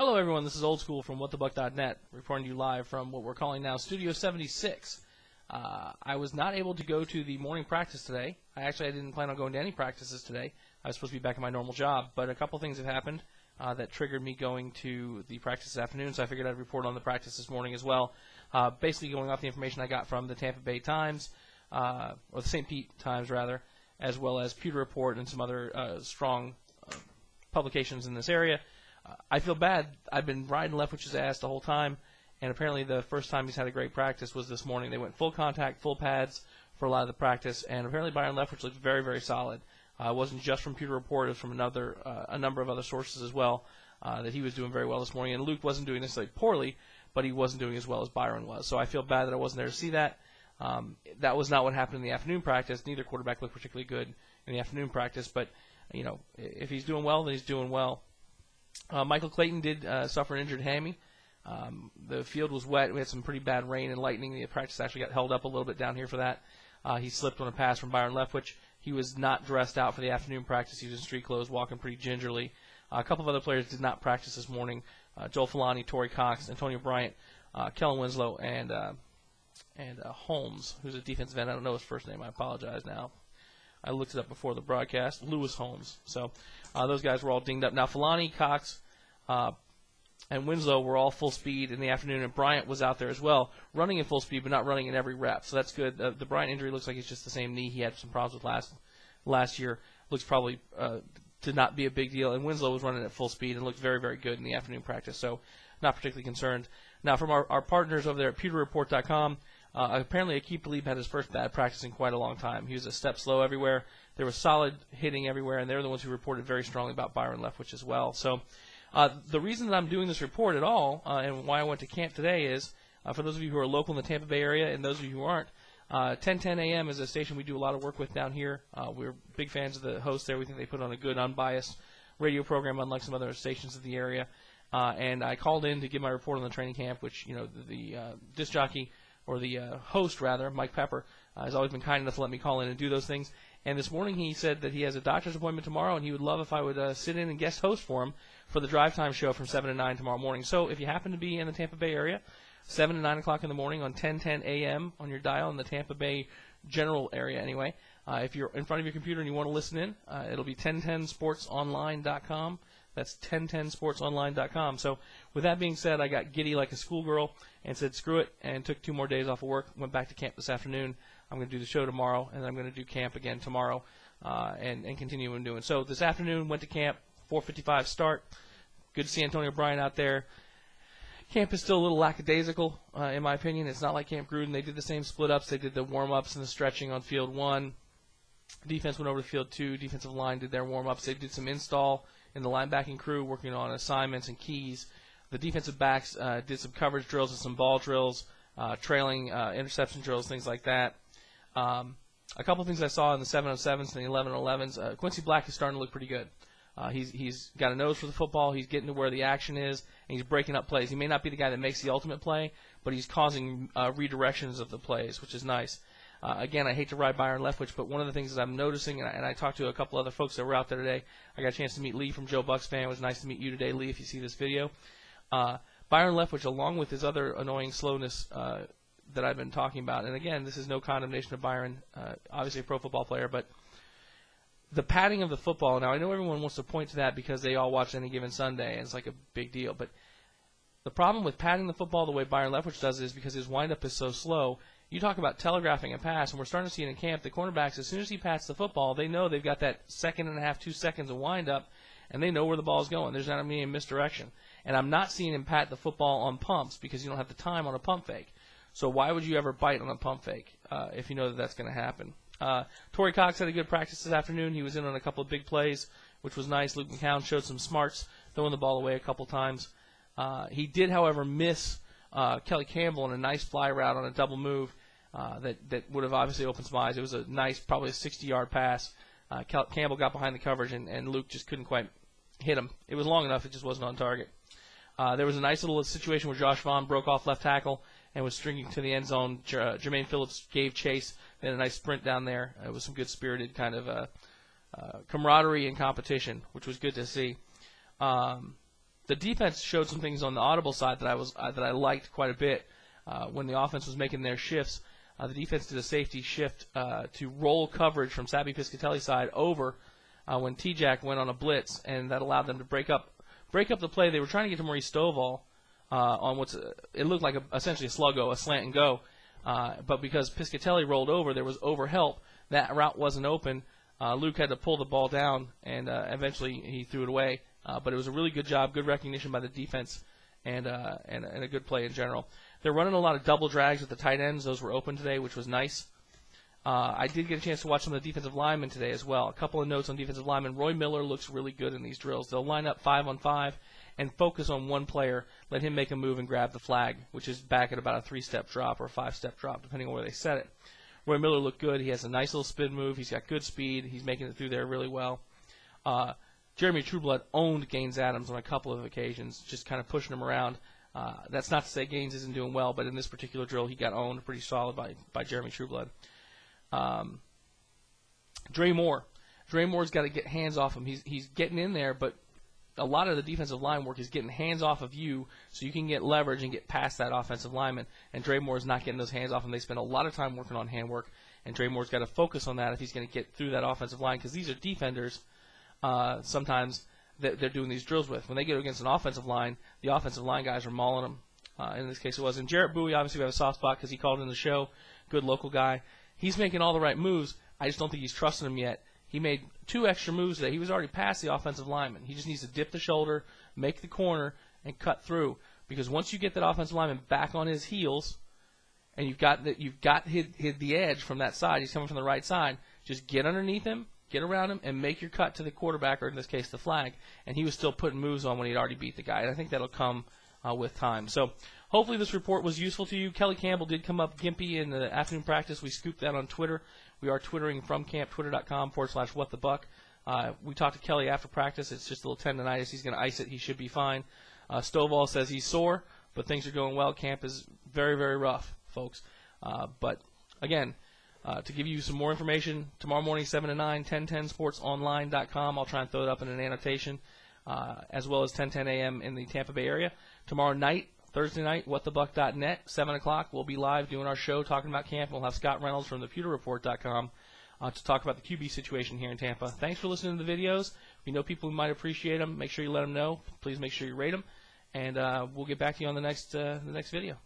Hello, everyone. This is Old School from WhatTheBuck.net, reporting to you live from what we're calling now Studio 76. I was not able to go to the morning practice today. I didn't plan on going to any practices today. I was supposed to be back in my normal job, but a couple things have happened that triggered me going to the practice this afternoon, so I figured I'd report on the practice this morning as well. Basically going off the information I got from the Tampa Bay Times, or the St. Pete Times, rather, as well as Pewter Report and some other strong publications in this area. I feel bad. I've been riding Leftwich's ass the whole time, and apparently the first time he's had a great practice was this morning. They went full contact, full pads for a lot of the practice, and apparently Byron Leftwich looked very, very solid. It wasn't just from Pewter Report. It was from a number of other sources as well, that he was doing very well this morning. And Luke wasn't doing necessarily poorly, but he wasn't doing as well as Byron was. So I feel bad that I wasn't there to see that. That was not what happened in the afternoon practice. Neither quarterback looked particularly good in the afternoon practice, but you know, if he's doing well, then he's doing well. Michael Clayton did suffer an injured hammy. The field was wet. We had some pretty bad rain and lightning. The practice actually got held up a little bit down here for that. He slipped on a pass from Byron Leftwich. He was not dressed out for the afternoon practice. He was in street clothes, walking pretty gingerly. A couple of other players did not practice this morning. Joel Falani, Torrey Cox, Antonio Bryant, Kellen Winslow, and Holmes, who's a defensive end. I don't know his first name. I apologize now. I looked it up before the broadcast. Lewis Holmes. So those guys were all dinged up. Now, Falani, Cox, and Winslow were all full speed in the afternoon, and Bryant was out there as well, running in full speed but not running in every rep. So that's good. The Bryant injury looks like it's just the same knee he had some problems with last year. Looks probably to not be a big deal. And Winslow was running at full speed and looked very, very good in the afternoon practice. So not particularly concerned. Now, from our partners over there at PewterReport.com, apparently Aqib Talib had his first bad practice in quite a long time. He was a step slow everywhere. There was solid hitting everywhere, and they're the ones who reported very strongly about Byron Leftwich as well. So the reason that I'm doing this report at all and why I went to camp today is, for those of you who are local in the Tampa Bay area and those of you who aren't, 1010 AM is a station we do a lot of work with down here. We're big fans of the host there. We think they put on a good, unbiased radio program, unlike some other stations of the area. And I called in to give my report on the training camp, which, you know, the disc jockey, or the host, rather, Mike Pepper, has always been kind enough to let me call in and do those things. And this morning he said that he has a doctor's appointment tomorrow, and he would love if I would sit in and guest host for him for the drive time show from 7 to 9 tomorrow morning. So if you happen to be in the Tampa Bay area, 7 to 9 o'clock in the morning on 1010 AM on your dial in the Tampa Bay general area anyway, if you're in front of your computer and you want to listen in, it'll be 1010sportsonline.com. That's 1010sportsonline.com. So with that being said, I got giddy like a schoolgirl and said screw it and took 2 more days off of work, went back to camp this afternoon. I'm going to do the show tomorrow, and I'm going to do camp again tomorrow and continue on doing. So this afternoon, went to camp, 4:55 start. Good to see Antonio Bryant out there. Camp is still a little lackadaisical, in my opinion. It's not like Camp Gruden. They did the same split-ups. They did the warm-ups and the stretching on Field 1. Defense went over to Field 2. Defensive line did their warm-ups. They did some install in the linebacking crew, working on assignments and keys. The defensive backs did some coverage drills and some ball drills, trailing interception drills, things like that. A couple things I saw in the 7-on-7s and the 11-on-11s. Quincy Black is starting to look pretty good. He's got a nose for the football. He's getting to where the action is, and he's breaking up plays. He may not be the guy that makes the ultimate play, but he's causing redirections of the plays, which is nice. Again, I hate to ride Byron Leftwich, but one of the things that I'm noticing, and I talked to a couple other folks that were out there today. I got a chance to meet Lee from Joe Bucks Fan. It was nice to meet you today, Lee, if you see this video. Byron Leftwich, along with his other annoying slowness that I've been talking about, and again, this is no condemnation of Byron, obviously a pro football player, but the padding of the football. Now, I know everyone wants to point to that because they all watch Any Given Sunday, and it's like a big deal, but the problem with padding the football the way Byron Leftwich does is because his windup is so slow. You talk about telegraphing a pass, and we're starting to see it in camp. The cornerbacks, as soon as he pats the football, they know they've got that 1.5, 2 seconds of windup, and they know where the ball's going. There's not going to be any misdirection. And I'm not seeing him pat the football on pumps because you don't have the time on a pump fake. So why would you ever bite on a pump fake if you know that that's going to happen? Torrey Cox had a good practice this afternoon. He was in on a couple of big plays, which was nice. Luke McCown showed some smarts, throwing the ball away a couple times. He did, however, miss Kelly Campbell on a nice fly route on a double move that would have obviously opened some eyes. It was a nice, probably a 60-yard pass. Campbell got behind the coverage, and Luke just couldn't quite hit him. It was long enough. It just wasn't on target. There was a nice little situation where Josh Vaughn broke off left tackle and was stringing to the end zone. Jermaine Phillips gave chase. They had a nice sprint down there. It was some good spirited kind of camaraderie and competition, which was good to see. The defense showed some things on the audible side that I liked quite a bit. When the offense was making their shifts, the defense did a safety shift to roll coverage from Sabby Piscatelli's side over when T-Jack went on a blitz, and that allowed them to break up the play. They were trying to get to Maurice Stovall on it looked like essentially a sluggo, a slant and go, but because Piscatelli rolled over, there was over help. That route wasn't open. Luke had to pull the ball down, and eventually he threw it away. But it was a really good job, good recognition by the defense, and a good play in general. They're running a lot of double drags with the tight ends. Those were open today, which was nice. I did get a chance to watch some of the defensive linemen today as well. A couple of notes on defensive linemen. Roy Miller looks really good in these drills. They'll line up 5-on-5 and focus on one player, let him make a move and grab the flag, which is back at about a 3-step drop or a 5-step drop, depending on where they set it. Roy Miller looked good. He has a nice little spin move. He's got good speed. He's making it through there really well. Jeremy Trueblood owned Gaines Adams on a couple of occasions, just kind of pushing him around. That's not to say Gaines isn't doing well, but in this particular drill, he got owned pretty solid by Jeremy Trueblood. Dre Moore's got to get hands off him. He's getting in there, but a lot of the defensive line work is getting hands off of you so you can get leverage and get past that offensive lineman. And Dre Moore's not getting those hands off him. They spend a lot of time working on hand work, and Dre Moore's got to focus on that if he's going to get through that offensive line, because these are defenders sometimes that they're doing these drills with. When they get against an offensive line, the offensive line guys are mauling them. In this case it was. And Jarrett Bowie, obviously we have a soft spot because he called in the show. Good local guy. He's making all the right moves. I just don't think he's trusting him yet. He made 2 extra moves today. He was already past the offensive lineman. He just needs to dip the shoulder, make the corner, and cut through. Because once you get that offensive lineman back on his heels, and you've got the edge from that side, he's coming from the right side, just get underneath him, get around him, and make your cut to the quarterback, or in this case the flag. And he was still putting moves on when he'd already beat the guy. And I think that'll come with time. So hopefully this report was useful to you. Kelly Campbell did come up gimpy in the afternoon practice. We scooped that on Twitter. We are twittering from camp, twitter.com/whatthebuck. We talked to Kelly after practice. It's just a little tendonitis. He's going to ice it. He should be fine. Stovall says he's sore, but things are going well. Camp is very, very rough, folks. But, again, to give you some more information, tomorrow morning, 7 to 9, 1010sportsonline.com. I'll try and throw it up in an annotation, as well as 10:10 a.m. in the Tampa Bay area. Tomorrow night, Thursday night, whatthebuck.net, 7 o'clock. We'll be live doing our show talking about camp. We'll have Scott Reynolds from thepewterreport.com to talk about the QB situation here in Tampa. Thanks for listening to the videos. We know people who might appreciate them. Make sure you let them know. Please make sure you rate them. And we'll get back to you on the next video.